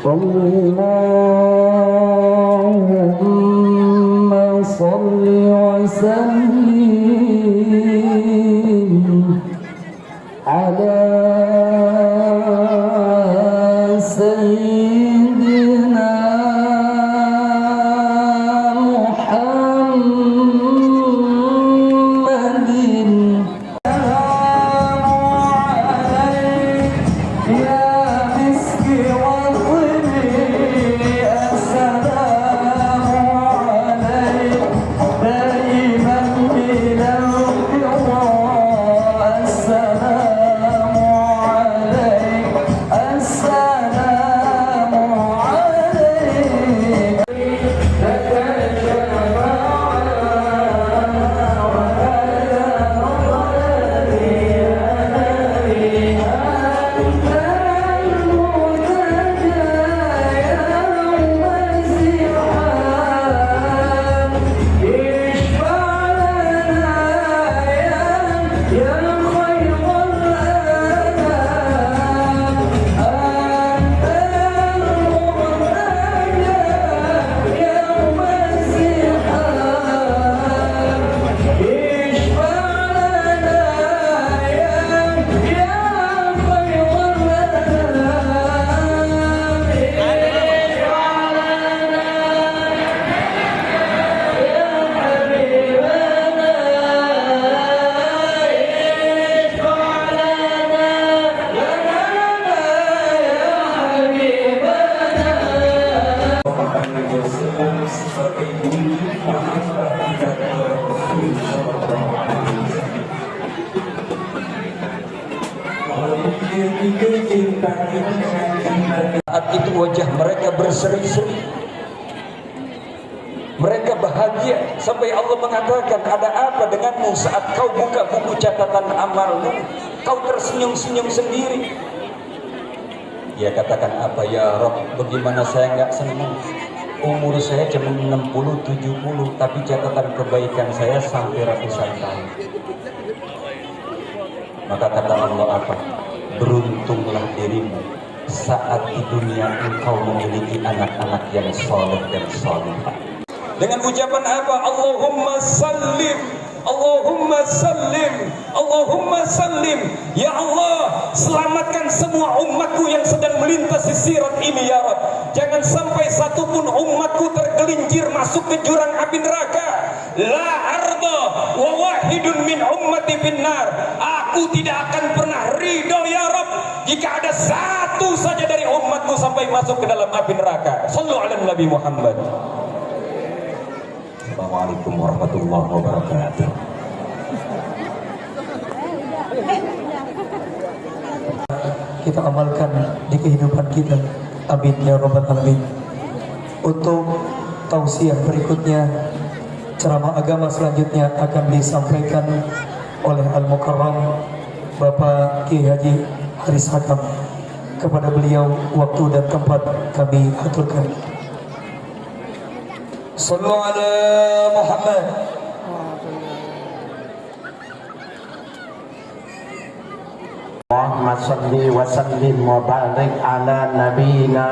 اللهم صل وسلم على سيدنا محمد. السلام عليك يا مسك وطني، السلام عليك دائما إلى القضاء، السلام عليك، السلام عليك. لك saat itu wajah mereka berseri-seri, mereka bahagia sampai Allah mengatakan, ada apa denganmu saat kau buka buku catatan amalmu, kau tersenyum-senyum sendiri. Dia katakan, apa ya Rabb, bagaimana saya nggak senang, umur saya cuma 60-70, tapi catatan kebaikan saya sampai ratusan tahun. Maka kata Allah apa? Beruntunglah dirimu saat di dunia engkau memiliki anak-anak yang saleh dan salihah. Dengan ucapan apa? Allahumma sallim, Allahumma sallim, Allahumma sallim. Ya Allah, selamatkan semua umatku yang sedang melintasi sirat ini ya Rabb. Jangan sampai satupun umatku tergelincir masuk ke jurang api neraka. La arda wa wahidun min ummati finnar. Aku tidak akan pernah ridho ya Rabb jika ada satu saja dari umatku sampai masuk ke dalam api neraka. Sallu ala Nabi Muhammad. Assalamualaikum warahmatullahi wabarakatuh. Kita amalkan di kehidupan kita. Amin ya rabbal alamin. Untuk tausiah berikutnya, ceramah agama selanjutnya akan disampaikan oleh Al-Mukarram Bapak Kiai Haji Haris Hakam. Kepada beliau waktu dan tempat kami aturkan. Sallu ala Muhammad. Allahumma salli wa sallim wa barik ala nabiyina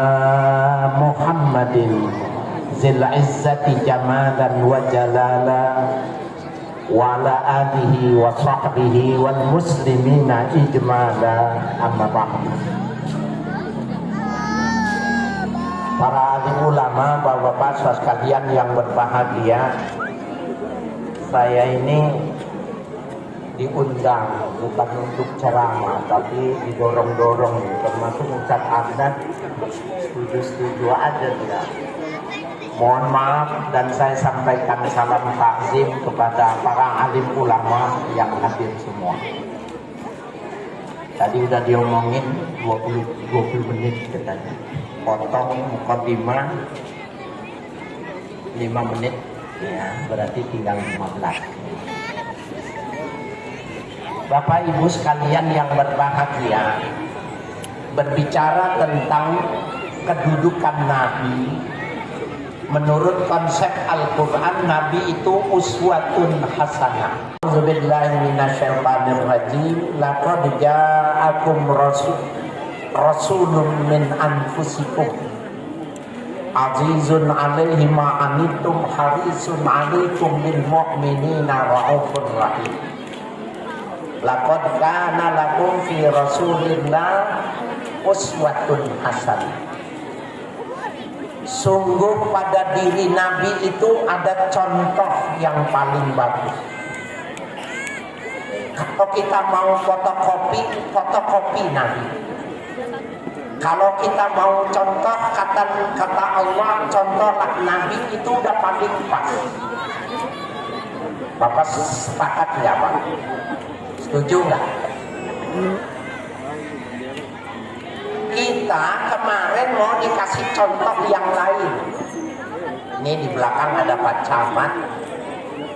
Muhammadin zil izzati jamalan wa jalala wa ala alihi wa sahbihi wal muslimina ijmala, amma ba'd. Para alim ulama, bapak-bapak sekalian yang berbahagia, saya ini diundang bukan untuk ceramah tapi didorong-dorong, termasuk Ustaz Ahmad setuju-setuju aja dia. Mohon maaf dan saya sampaikan salam takzim kepada para alim ulama yang hadir semua. Tadi udah diomongin 20 menit katanya, potong mukadimah 5 menit ya, berarti tinggal 15. Bapak Ibu sekalian yang berbahagia, berbicara tentang kedudukan Nabi, menurut konsep Al-Quran, Nabi itu uswatun hasanah. A'udzubillahi minasyaitonirrajim. Laqad ja'akum rasulun min anfusikum Azizun alaihi ma anittum harisun alaikum bil mu'minina raufur rahim. Laqad kana lakum fi Rasulillah uswatun hasanah. Sungguh pada diri Nabi itu ada contoh yang paling bagus. Kalau kita mau fotokopi Nabi. Kalau kita mau contoh kata Allah, contohlah Nabi itu udah paling pas. Bapak sepakat nggak Pak? Setuju nggak? Kita kemarin mau dikasih contoh yang lain. Ini di belakang ada Pak Camat,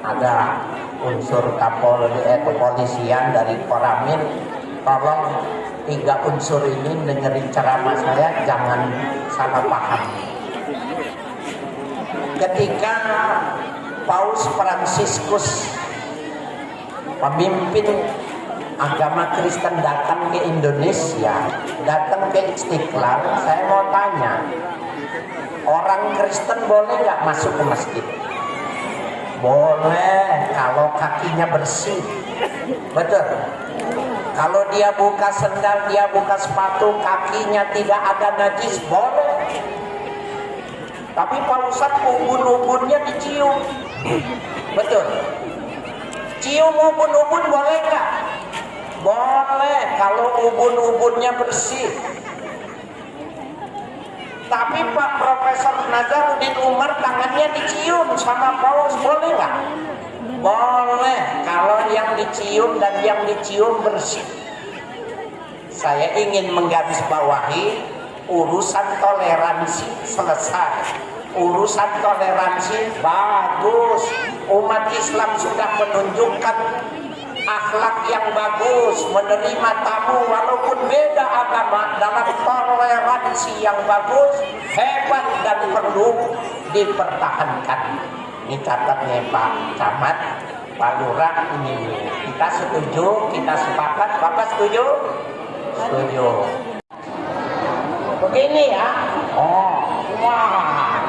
ada unsur kepolisian dari Koramil. Tolong 3 unsur ini dengerin ceramah saya, jangan salah paham. Ketika Paus Fransiskus, pemimpin agama Kristen, datang ke Indonesia, datang ke Istiqlal, saya mau tanya, orang Kristen boleh nggak masuk ke masjid? Boleh kalau kakinya bersih, betul. Kalau dia buka sendal, dia buka sepatu, kakinya tidak ada najis, boleh. Tapi Pak Ustadz, ubun-ubunnya dicium, betul. Cium ubun-ubun boleh nggak? Boleh kalau ubun-ubunnya bersih. Tapi Pak Profesor Nazaruddin Umar tangannya dicium sama Paus, boleh nggak? Boleh kalau yang dicium dan yang dicium bersih. Saya ingin menggarisbawahi urusan toleransi selesai. Urusan toleransi bagus. Umat Islam sudah menunjukkan akhlak yang bagus, menerima tamu walaupun beda agama dalam toleransi yang bagus, hebat dan perlu dipertahankan. Ini catatnya Pak Camat, Pak Lurah, ini kita setuju, kita sepakat. Bapak setuju? Setuju. Begini ya. Oh, wah.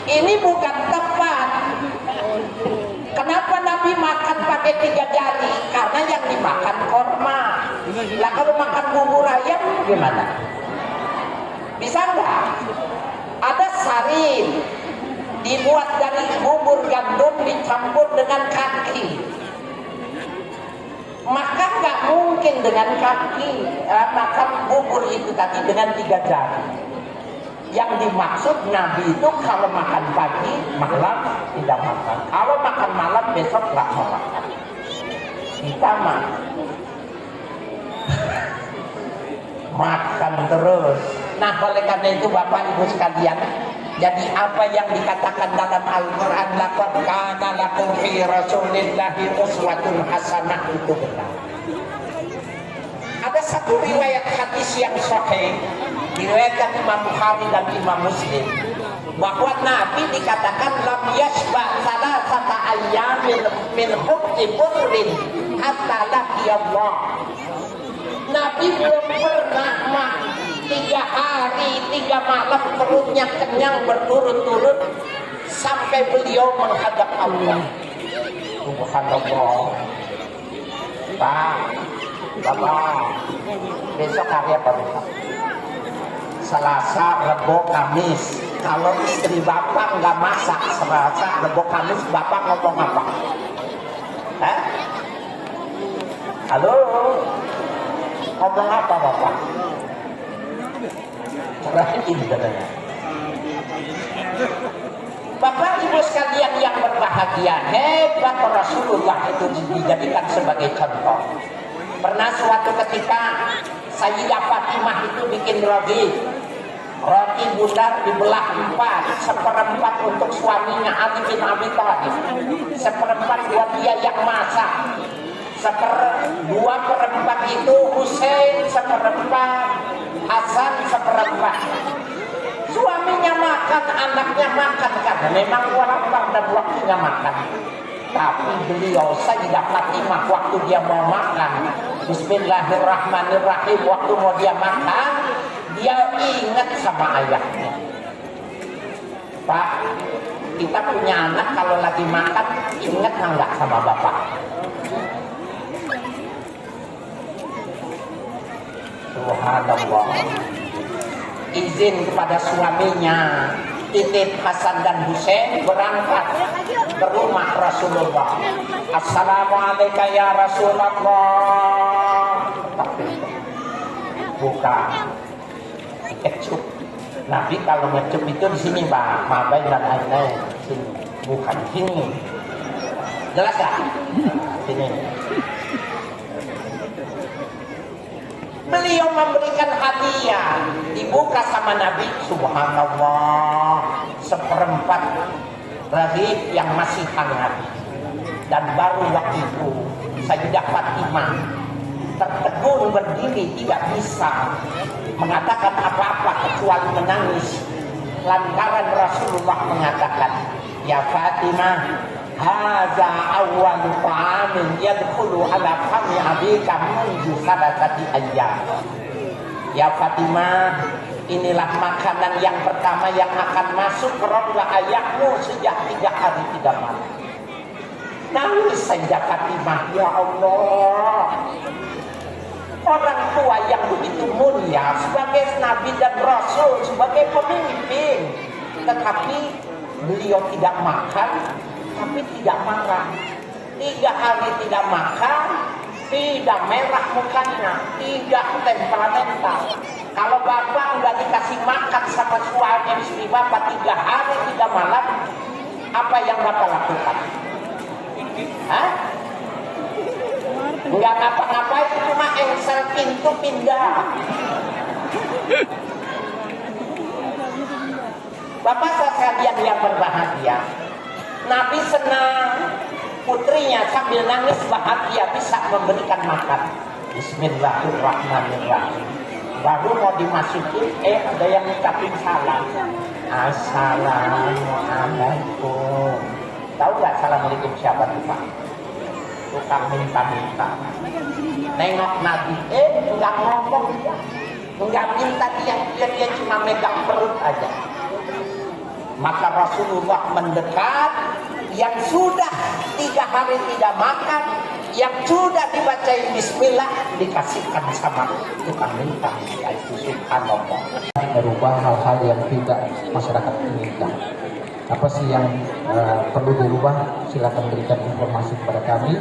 Ini bukan tepat. Kenapa Nabi makan pakai 3 jari? Karena yang dimakan korma. Lah kalau makan bubur ayam gimana? Bisa nggak? Ada sarin, dibuat dari bubur gandum dicampur dengan kaki. Maka nggak mungkin dengan kaki makan bubur itu tadi dengan 3 jari. Yang dimaksud Nabi itu kalau makan pagi, malam tidak makan. Kalau makan malam, besok nggak mau makan. Kita makan terus. Nah, oleh karena itu Bapak Ibu sekalian, jadi apa yang dikatakan dalam Al-Quran, laqad kana lakum fi Rasulillahi uswatun hasanah, itu benar. Ada satu riwayat hadis yang sahih, diriwayatkan Imam Bukhari dan Imam Muslim, bahwa Nabi dikatakan lam yashba salasata ayyamin min hubbi burrin hatta laqiyallah. Nabi belum pernah 3 hari 3 malam perutnya kenyang berturut-turut sampai beliau menghadap Allah. Subhanallah. Pak, Bapak, besok hari apa besok? Selasa, Rebo, Kamis. Kalau istri Bapak nggak masak Selasa, Rebo, Kamis, Bapak ngomong apa? Halo? Ngomong apa Bapak? Cerahin katanya. Bapak Ibu sekalian yang berbahagia, hebat Rasulullah itu dijadikan sebagai contoh. Pernah suatu ketika Sayyidah Fatimah itu bikin roti bundar dibelah 4, 1/4 untuk suaminya Ali bin Abi Thalib, 1/4 buat dia yang masak, 2/4 itu Husain, 1/4 Hasan, 1/4. Suaminya makan, anaknya makan, karena memang lapar dan waktunya makan. Tapi beliau Sayyidah Fatimah waktu dia mau makan, Bismillahirrahmanirrahim, waktu mau dia makan, dia ingat sama ayahnya. Pak, kita punya anak kalau lagi makan ingat nggak sama bapak? Subhanallah. Izin kepada suaminya titip Hasan dan Husain berangkat ke rumah Rasulullah. Assalamualaikum ya Rasulullah. Buka kecup. Nabi kalau ngecup itu di sini Pak, mabai dan lain-lain. Sini, bukan sini. Jelas gak? Sini. Beliau memberikan hadiah, dibuka sama Nabi. Subhanallah, seperempat rahib yang masih hangat. Dan baru waktu itu Sayyidah Fatimah tertegun berdiri, tidak bisa mengatakan apa-apa kecuali menangis. Lantaran Rasulullah mengatakan, ya Fatimah, haza awal ta'amin yadkhulu ala fami abika mundu salatati ayyam. Ya Fatimah, inilah makanan yang pertama yang akan masuk ke rahim ayahmu sejak 3 hari 3 malam. Nangis Sayyidah Fatimah, ya Allah. Orang tua yang begitu mulia sebagai Nabi dan Rasul, sebagai pemimpin, tetapi beliau tidak makan, tapi tidak marah. 3 hari tidak makan, tidak merah mukanya, tidak temperamental. Kalau bapak nggak dikasih makan sama suami istri bapak 3 hari 3 malam, apa yang bapak lakukan? Hah? Nggak ngapa-ngapain, cuma engsel pintu pindah. Bapak sekalian yang berbahagia, Nabi senang putrinya sambil nangis bahagia bisa memberikan makan. Bismillahirrahmanirrahim. Baru mau dimasukin, ada yang ngucapin salam. Assalamualaikum. Tahu nggak assalamualaikum siapa tuh Pak? Tukang minta-minta. Nengok Nabi, nggak ngomong dia, nggak minta dia cuma megang perut aja. Maka Rasulullah mendekat, yang sudah 3 hari tidak makan, yang sudah dibacain Bismillah dikasihkan sama tukang minta. Itu subhanallah. Merubah hal-hal yang tidak masyarakat inginkan. Apa sih yang perlu dirubah? Silakan berikan informasi kepada kami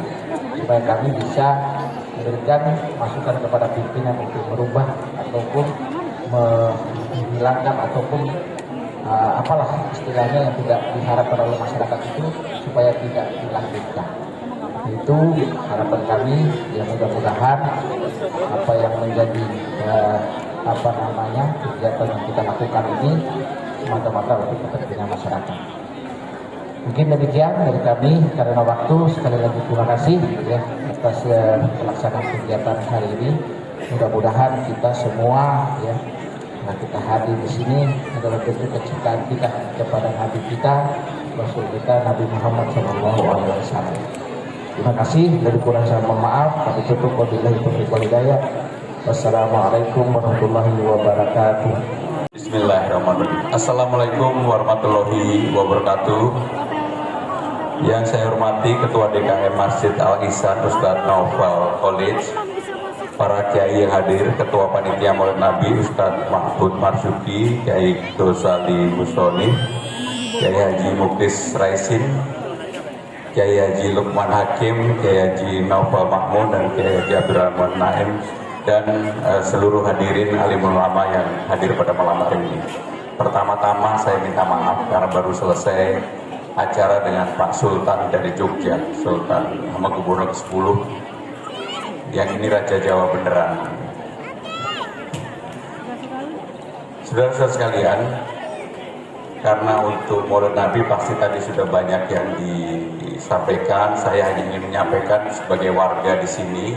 supaya kami bisa memberikan masukan kepada pimpinan untuk merubah ataupun menghilangkan ataupun apalah istilahnya yang tidak diharapkan oleh masyarakat itu supaya tidak dilanjutkan. Itu harapan kami, ya mudah-mudahan apa yang menjadi kegiatan yang kita lakukan ini semata-mata untuk kepentingan masyarakat. Mungkin demikian dari kami, karena waktu sekali lagi terima kasih ya atas pelaksanaan kegiatan hari ini. Mudah-mudahan kita semua ya, nah kita hadir di sini adalah bentuk kecintaan kita kepada Nabi kita, Rasul kita Nabi Muhammad SAW. Terima kasih, dari kurang saya mohon maaf. Kami tutup wabillahi taufiq wal hidayah. Wassalamualaikum warahmatullahi wabarakatuh. Bismillahirrahmanirrahim. Assalamualaikum warahmatullahi wabarakatuh. Yang saya hormati Ketua DKM Masjid Al-Ihsan Ustadz Naufal College, para kiai yang hadir, Ketua Panitia Maulid Nabi Ustadz Mahfud Marzuki, Kiai Dosali Mustoni, Kiai Haji Muklis Raisin, Kiai Haji Lukman Hakim, Kiai Haji Naufal Mahmud, dan Kiai Haji Abdurrahman Naim, dan seluruh hadirin alim ulama yang hadir pada malam hari ini. Pertama-tama saya minta maaf karena baru selesai acara dengan Pak Sultan dari Jogja, Sultan Hamengkubuwono ke-10, yang ini Raja Jawa beneran. Saudara-saudara sekalian, karena untuk Maulid Nabi pasti tadi sudah banyak yang disampaikan, saya hanya ingin menyampaikan sebagai warga di sini.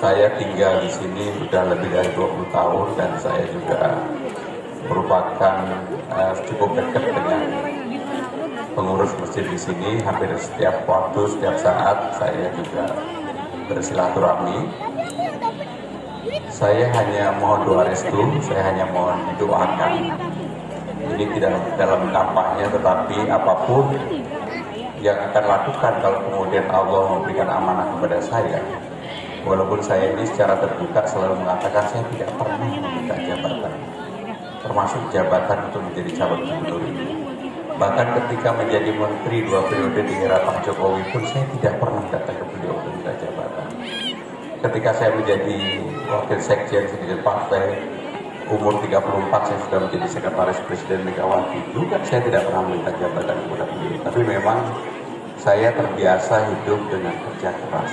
Saya tinggal di sini sudah lebih dari 20 tahun dan saya juga merupakan cukup dekat dengan pengurus masjid di sini. Hampir setiap waktu, setiap saat saya juga bersilaturahmi. Saya hanya mohon doa restu, saya hanya mohon didoakan. Ini tidak dalam kampanye, tetapi apapun yang akan lakukan kalau kemudian Allah memberikan amanah kepada saya. Walaupun saya ini secara terbuka selalu mengatakan saya tidak pernah meminta jabatan, termasuk jabatan untuk menjadi calon gubernur ini. Bahkan ketika menjadi menteri 2 periode di era Pak Jokowi pun saya tidak pernah datang ke beliau untuk minta jabatan. Ketika saya menjadi wakil sekjen sekjen partai, umur 34 saya sudah menjadi sekretaris Presiden Megawati, juga saya tidak pernah meminta jabatan kepada beliau. Tapi memang saya terbiasa hidup dengan kerja keras.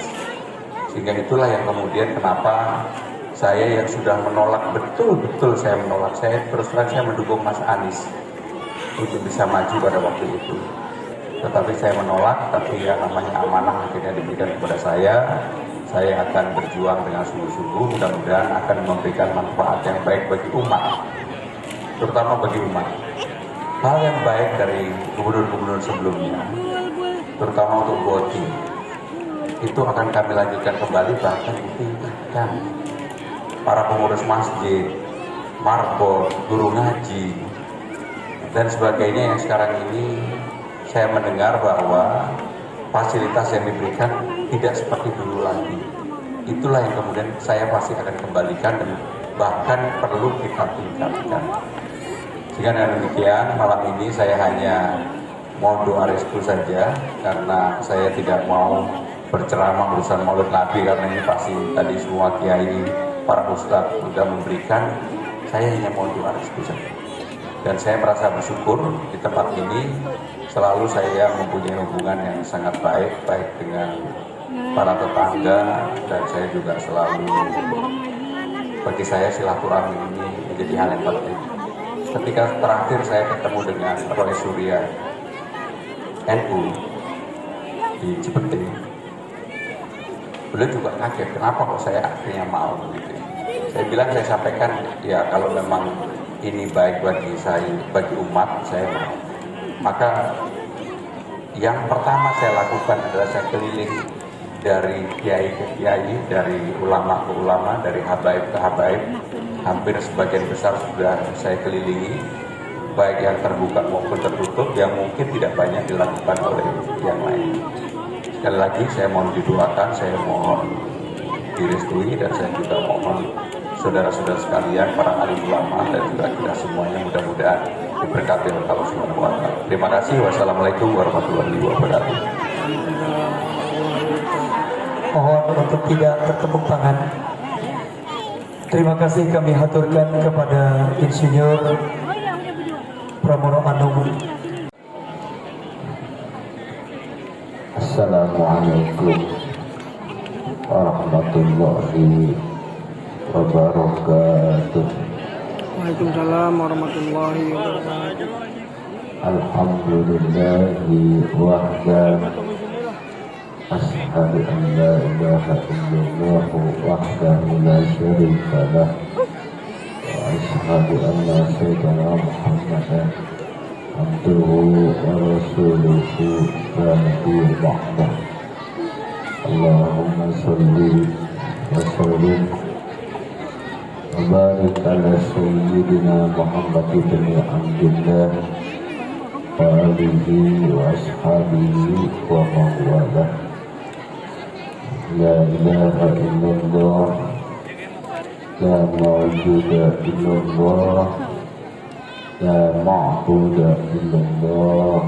Sehingga itulah yang kemudian kenapa saya yang sudah menolak, betul-betul saya menolak. Saya terus terang saya mendukung Mas Anies untuk bisa maju pada waktu itu. Tetapi saya menolak, tapi ya namanya amanah akhirnya diberikan kepada saya. Saya akan berjuang dengan sungguh-sungguh, mudah-mudahan akan memberikan manfaat yang baik bagi umat, terutama bagi umat. Hal yang baik dari gubernur-gubernur sebelumnya, terutama untuk voting, itu akan kami lanjutkan kembali, bahkan ditingkatkan. Para pengurus masjid, marbot, guru ngaji, dan sebagainya yang sekarang ini saya mendengar bahwa fasilitas yang diberikan tidak seperti dulu lagi. Itulah yang kemudian saya pasti akan kembalikan dan bahkan perlu kita tingkatkan. Sehingga dengan demikian malam ini saya hanya mohon doa restu saja, karena saya tidak mau berceramah urusan Maulid Nabi, karena ini pasti tadi semua kiai, para ustadz sudah memberikan. Saya hanya mohon doa restu saja. Dan saya merasa bersyukur di tempat ini selalu saya mempunyai hubungan yang sangat baik dengan para tetangga, dan saya juga selalu, bagi saya silaturahmi ini menjadi hal yang penting. Ketika terakhir saya ketemu dengan Roy Surya NU di Cipete, beliau juga kaget kenapa kok saya akhirnya mau gitu. Saya bilang, saya sampaikan ya kalau memang ini baik bagi saya, bagi umat, saya mau. Maka yang pertama saya lakukan adalah saya keliling dari kiai ke kiai, dari ulama ke ulama, dari habaib ke habaib. Hampir sebagian besar sudah saya kelilingi, baik yang terbuka maupun tertutup, yang mungkin tidak banyak dilakukan oleh yang lain. Sekali lagi saya mohon didoakan, saya mohon direstui, dan saya juga mohon saudara-saudara sekalian, para alim ulama dan juga kita semuanya mudah-mudahan diberkati oleh Allah Subhanahu wa Ta'ala. Terima kasih. Wassalamualaikum warahmatullahi wabarakatuh. Mohon untuk tidak bertepuk tangan. Terima kasih kami haturkan kepada Insinyur Pramono Anung. Assalamualaikum warahmatullahi wabarakatuh. Waalaikumsalam warahmatullahi wabarakatuh. Alhamdulillahi wahdah, ashhadu an la ilaha illallah wahdahu la syarika lah, wa ashhadu anna sayyidana Muhammadan abduhu wa rasuluhu la nabiyya ba'dah. Allahumma sholli wa sallim wa barik ala sayyidina Muhammad ibn Abdillah wa alihi wa ashabihi wa man walah. La ilaha illallah, la mawjuda illallah, la ma'buda illallah,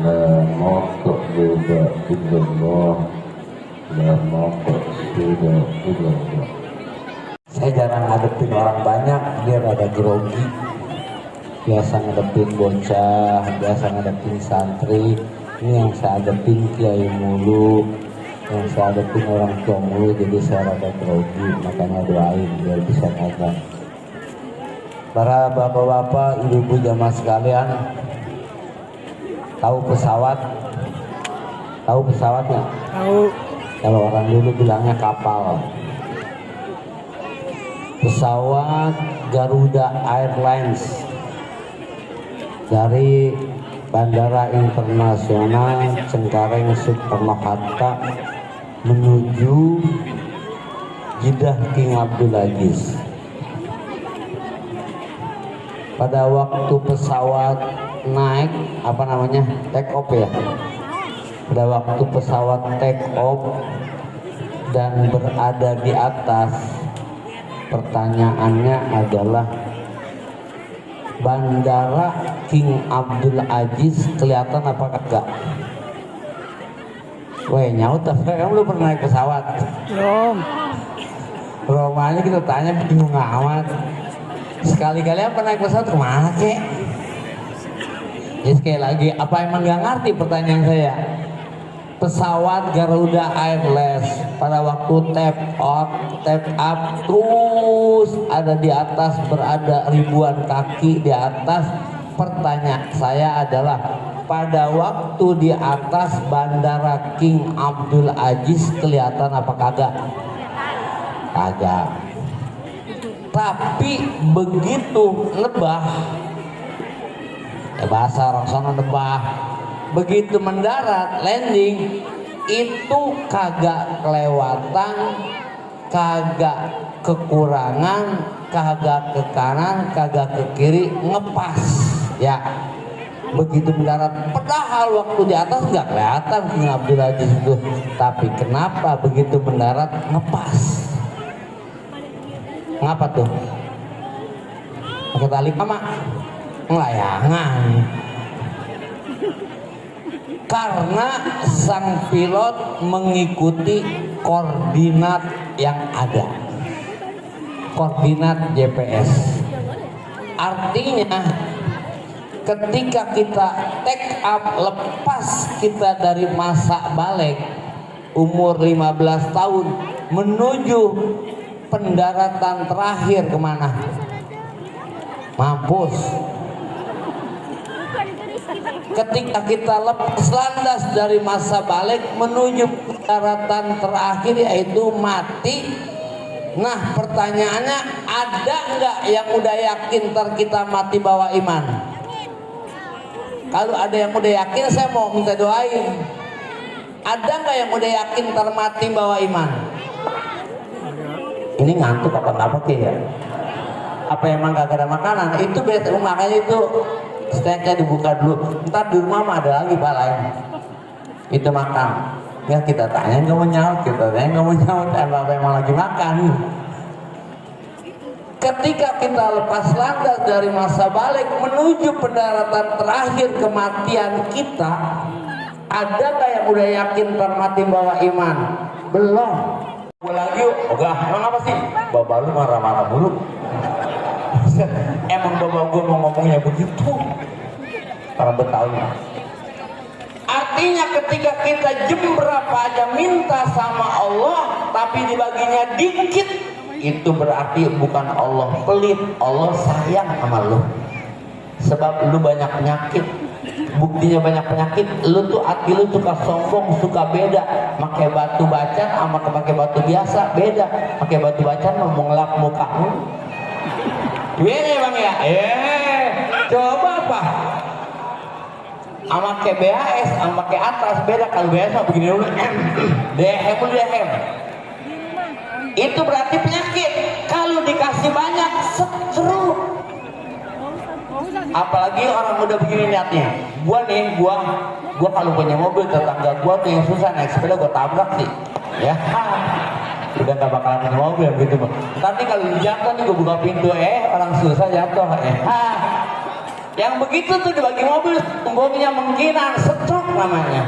la maqbuda illallah, la maqsuda illallah. Saya jarang ngadepin orang banyak, dia rada grogi. Biasa ngadepin bocah, biasa ngadepin santri. Ini yang saya hadepin kiai mulu, yang saya hadepin orang tua mulu, jadi saya rada grogi. Makanya doain biar bisa kagak. Para bapak-bapak, ibu-ibu jamaah sekalian, tahu pesawat? Tahu pesawatnya? Tahu. Kalau orang dulu bilangnya kapal. Pesawat Garuda Airlines dari Bandara Internasional Cengkareng Soekarno Hatta menuju Jeddah King Abdul Aziz. Pada waktu pesawat naik, apa namanya, take off ya. Pada waktu pesawat take off dan berada di atas, pertanyaannya adalah, bandara King Abdul Aziz kelihatan apa kagak? Weh nyaut, tapi kamu belum pernah naik pesawat. Belum. Romanya kita tanya bingung amat. Sekali-kali apa naik pesawat kemana kek? Ya sekali lagi, apa emang gak ngerti pertanyaan saya? Pesawat Garuda Airlines pada waktu tap up terus ada di atas, berada ribuan kaki di atas. Pertanyaan saya adalah, pada waktu di atas bandara King Abdul Aziz kelihatan apa kagak? Kagak. Tapi begitu nebah, bahasa orang sana nebah, begitu mendarat landing itu kagak kelewatan, kagak kekurangan, kagak ke kanan, kagak ke kiri, ngepas ya. Begitu mendarat, padahal waktu di atas nggak kelihatan King Abdul Aziz itu, tapi kenapa begitu mendarat ngepas? Ngapa tuh? Pakai tali kama ngelayangan. Karena sang pilot mengikuti koordinat yang ada, koordinat GPS. Artinya ketika kita take up, lepas kita dari masa balik umur 15 tahun menuju pendaratan terakhir kemana? Mampus. Ketika kita lepas landas dari masa balik menuju pendaratan terakhir yaitu mati. Nah pertanyaannya, ada nggak yang udah yakin ntar kita mati bawa iman? Kalau ada yang udah yakin, saya mau minta doain. Ada nggak yang udah yakin ntar mati bawa iman? Ini ngantuk apa ya? Apa emang gak ada makanan? Itu biasa, makanya itu snacknya dibuka dulu. Ntar di rumah mah ada lagi Pak lain. Itu makan. Ya kita tanya nggak mau nyaut, kita tanya nggak mau nyaut. Apa emang lagi makan? Ketika kita lepas landas dari masa balik menuju pendaratan terakhir kematian kita, ada nggak yang udah yakin ntar mati bawa iman? Belum. Gue lagi yuk, emang apa sih? Bapak lu marah-marah mulu. Emang bapak gue mau ngomongnya begitu. Orang Betawi. Artinya ketika kita jam berapa aja minta sama Allah, tapi dibaginya dikit, itu berarti bukan Allah pelit, Allah sayang sama lu. Sebab lu banyak penyakit. Buktinya banyak penyakit, lu tuh hati lu suka sombong, suka beda. Pakai batu bacan sama pakai batu biasa beda. Pakai batu bacan mau ngelap mukamu. Ini bang ya, coba apa? Sama kayak BAS, sama kayak atas beda. Kalau BAS mah begini dulu, DM. Itu berarti penyakit. Kalau dikasih banyak, seru. Apalagi orang muda begini niatnya. Gua kalau punya mobil, tetangga gua tuh yang susah naik sepeda gua tabrak sih. Ya, udah gak bakalan punya mobil gitu bang. Nanti kalau jatuh nih gua buka pintu, orang susah jatuh, Yang begitu tuh dibagi mobil, bombnya mengkinan, stroke namanya.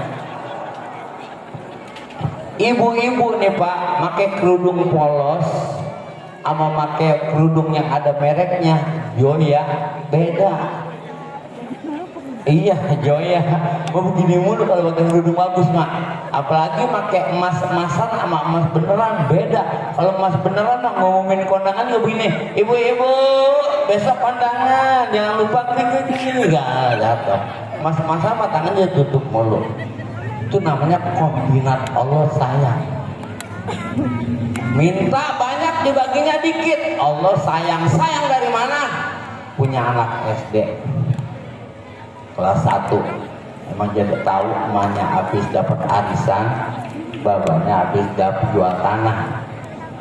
Ibu-ibu nih Pak, pakai kerudung polos sama pakai kerudung yang ada mereknya, Joya, beda. Iya, Joya. Mau begini mulu kalau pakai kerudung bagus mak. Apalagi pakai emas-emasan sama emas beneran beda. Kalau emas beneran mah ngomongin kondangan nggak begini. Ibu-ibu, besok kondangan, jangan lupa gini nggak jatuh. Emas-emasan mah tangannya tutup mulu. Itu namanya kombinat Allah sayang. Minta banyak dibaginya dikit. Allah sayang dari mana? Punya anak SD kelas 1. Emang jadi tahu emaknya habis dapat arisan, babanya habis dapat jual tanah.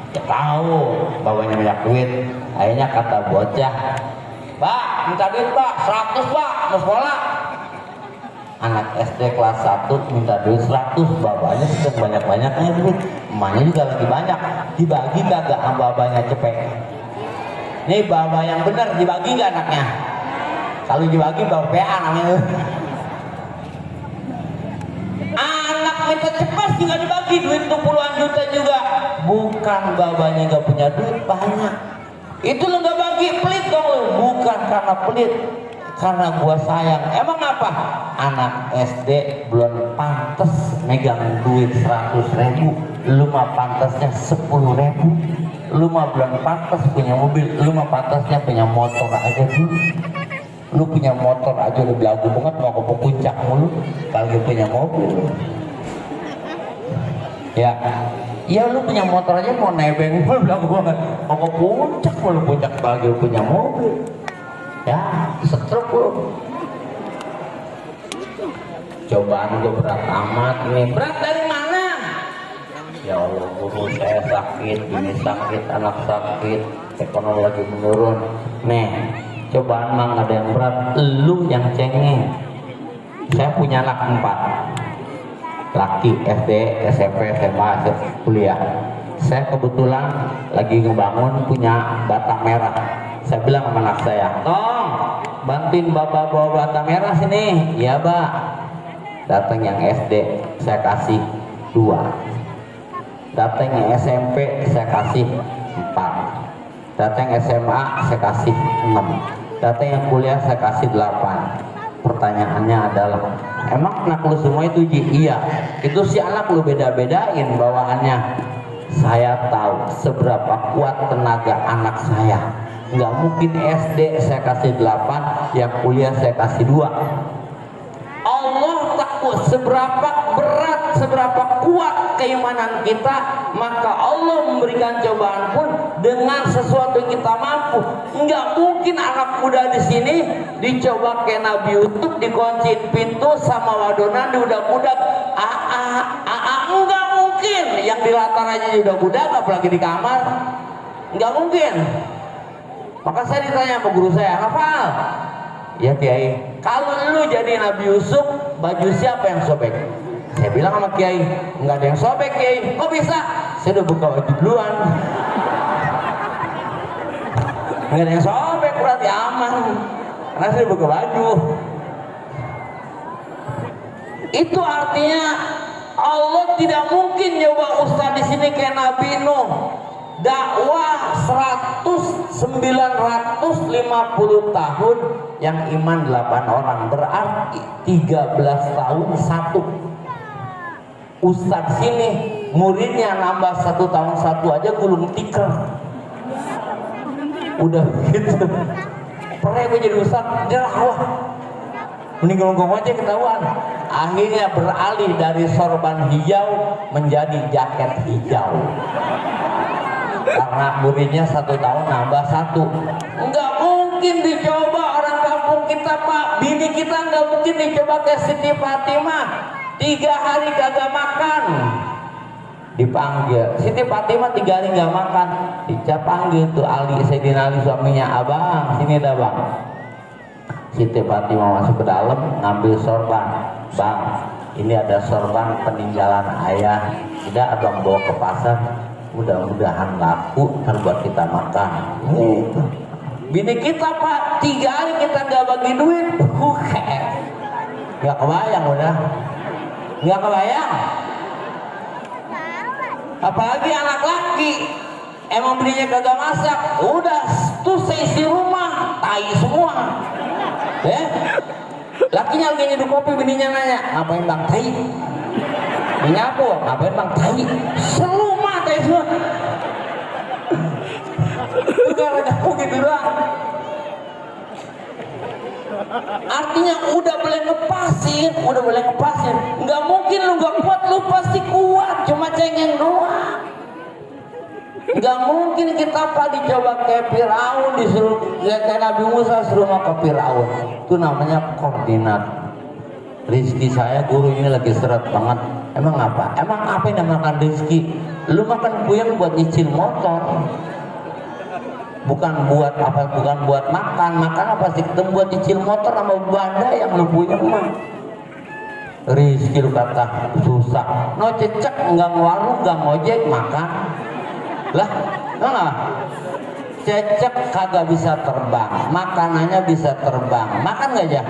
Ya tahu bapaknya banyak duit. Akhirnya kata bocah, "Pak, minta duit Pak, 100 Pak, mau sekolah." Anak SD kelas 1 minta duit 100, bapaknya sedang banyak-banyaknya duit, emaknya juga lagi banyak, dibagi kagak sama bapaknya cepet. Nih bapak yang benar dibagi nggak anaknya? Kalau dibagi bapak PA namanya. Anak minta cepat juga dibagi duit tuh puluhan juta juga. Bukan babanya nggak punya duit banyak. Itu lo nggak bagi pelit dong lo. Bukan karena pelit, karena gua sayang. Emang apa? Anak SD belum pantas megang duit 100.000. Lu mah pantasnya 10.000. Lu mah belum pantas punya mobil. Lu mah pantasnya punya motor aja dulu. Lu punya motor aja udah belagu banget, mau ke puncak mulu. Kalau punya mobil, ya, iya lu punya motor aja mau nebeng mulu belagu banget. Mau ke puncak mulu, puncak kalau punya mobil. Ya, setruk lu. Cobaan gue berat amat nih. Berat dari mana? Ya Allah, guru saya sakit, ini sakit, anak sakit, ekonomi lagi menurun. Nih, cobaan mah nggak ada yang berat, lu yang cengeng. Saya punya anak 4, laki, SD, SMP, SMA, kuliah. Saya kebetulan lagi ngebangun punya bata merah. Saya bilang sama anak saya, "Tong, bantuin bapak bawa bata merah sini." "Iya, Pak." Datang yang SD, saya kasih 2. Datang yang SMP, saya kasih 4. Datang SMA, saya kasih 6. Datang yang kuliah, saya kasih 8. Pertanyaannya adalah, emang anak lu semua itu Ji? Iya. Itu si anak lu beda-bedain bawaannya. Saya tahu seberapa kuat tenaga anak saya. Nggak mungkin SD saya kasih 8, yang kuliah saya kasih 2. Allah takut seberapa berat, seberapa kuat keimanan kita, maka Allah memberikan cobaan pun dengan sesuatu yang kita mampu. Nggak mungkin anak muda di sini dicoba kayak Nabi Yusuf, dikunciin pintu sama wadonan diudak-udak. Nggak mungkin. Yang di latar aja diudak-udak, apalagi di kamar. Nggak mungkin. Maka saya ditanya sama guru saya, "Hafal?" "Ya Kiai." "Kalau lu jadi Nabi Yusuf, baju siapa yang sobek?" Saya bilang sama Kiai, "Nggak ada yang sobek Kiai." "Kok bisa?" "Saya udah buka baju duluan." Nggak ada yang sobek, berarti aman, karena saya buka baju. Itu artinya Allah tidak mungkin nyoba ustaz di sini kayak Nabi Nuh. Dakwah 950 tahun, yang iman 8 orang, berarti 13 tahun 1. Ustadz sini muridnya nambah 1 tahun 1 aja gulung tikar. Udah gitu. Pernah gue jadi ustadz, dia wah, mending ngomong aja ketahuan. Akhirnya beralih dari sorban hijau menjadi jaket hijau. Karena muridnya 1 tahun nambah 1. Nggak mungkin dicoba orang kampung kita, Pak. Bini kita nggak mungkin dicoba ke Siti Fatimah. 3 hari kagak makan. Dipanggil Siti Fatimah 3 hari nggak makan. Dipanggil tuh Ali, Sayyidina Ali suaminya, "Abang, sini dah Bang." Siti Fatimah masuk ke dalam, ngambil sorban. "Bang, ini ada sorban peninggalan ayah. Tidak abang bawa ke pasar. Mudah-mudahan laku, ntar buat kita makan." Gitu. Bini kita Pak, 3 hari kita nggak bagi duit. Nggak kebayang udah. Nggak kebayang. Apalagi anak laki, emang bininya kagak masak, udah tuh seisi rumah tai semua. Lakinya lagi nyeduh kopi, bininya nanya, "Ngapain Bang tai?" "Nyapu." "Ngapain Bang tai?" "Serumah tai semua." Itu karena kamu gitu doang. Artinya udah boleh ngepasin. Nggak mungkin lu nggak kuat, lu pasti kuat, cuma cengeng doang. Nggak mungkin kita Pak dicoba kayak Firaun, disuruh kayak Nabi Musa suruh mau ke Firaun. Itu namanya koordinat. Rizki saya guru ini lagi seret banget. Emang apa? Emang apa yang dinamakan rizki? Lu makan puyeng buat nyicil motor, bukan buat apa, bukan buat makan apa sih, ketemu buat nyicil motor sama banda yang lu puyeng mah. Rizki lu kata susah, no cecek enggak ngewarung, enggak ngojek, makan lah, enggak cecek kagak bisa terbang, makanannya bisa terbang, makan gak aja?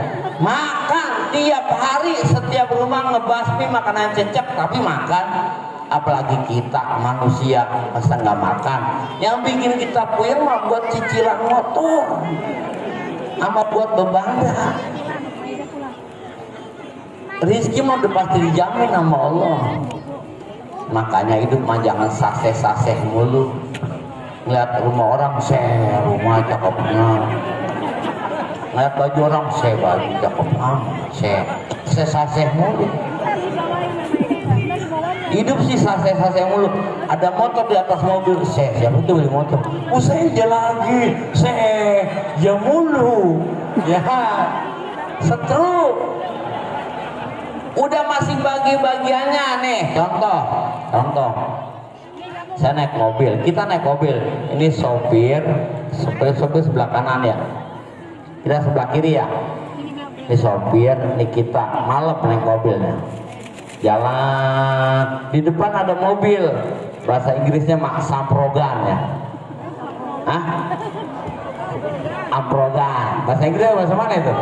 Makan tiap hari, setiap rumah ngebasmi makanan cecek, tapi makan. Apalagi kita manusia masa nggak makan. Yang bikin kita puyeng mah buat cicilan motor sama buat bebanda. Rizki mah udah pasti dijamin sama Allah. Makanya hidup mah jangan saseh-saseh mulu. Ngeliat rumah orang, rumah cakepnya. Ngeliat baju orang, baju cakep amat, saseh mulu. Hidup sih saseh mulu. Ada motor di atas mobil, siapa itu beli motor? Saya lagi, ya mulu, ya setruk. Udah masih bagi-bagiannya nih. Contoh. Saya naik mobil, kita naik mobil. Ini sopir sebelah kanan ya. Kita sebelah kiri ya. Ini sopir, ini kita malam naik mobilnya. Jalan, di depan ada mobil, bahasa Inggrisnya samprogan ya. Hah? Amprogan, bahasa Inggrisnya bahasa mana itu?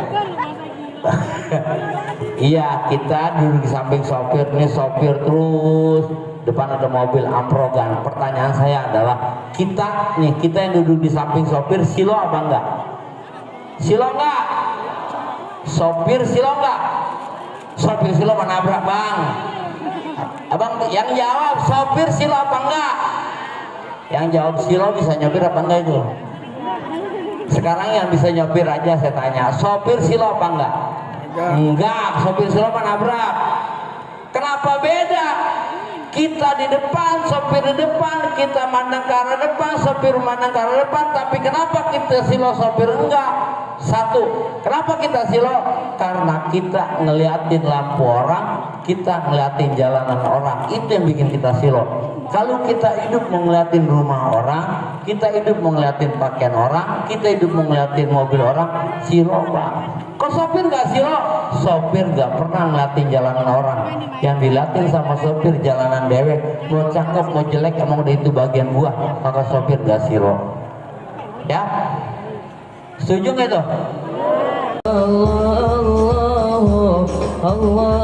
Iya, kita duduk di samping sopir, ini sopir terus, depan ada mobil amprogan. Pertanyaan saya adalah, kita yang duduk di samping sopir silo apa enggak? Silo enggak? Sopir silo enggak? Sopir silo menabrak bang. Abang yang jawab sopir silo apa enggak? Yang jawab silo bisa nyopir apa enggak itu? Sekarang yang bisa nyopir aja saya tanya, sopir silo apa enggak? Enggak, sopir silo menabrak. Kenapa beda? Kita di depan, sopir di depan, kita mandang ke arah depan, sopir mandang ke arah depan. Tapi kenapa kita silo, sopir enggak? Satu, kenapa kita silo? Karena kita ngeliatin lampu orang, kita ngeliatin jalanan orang. Itu yang bikin kita silo. Kalau kita hidup ngeliatin rumah orang, kita hidup ngeliatin pakaian orang, kita hidup ngeliatin mobil orang, silo pak. Kok sopir gak silo? Sopir gak pernah ngeliatin jalanan orang. Yang dilatin sama sopir jalanan dewek. Mau cakep, mau jelek, emang udah itu bagian gua. Maka sopir gak silo. Ya? Setuju gak itu? Allah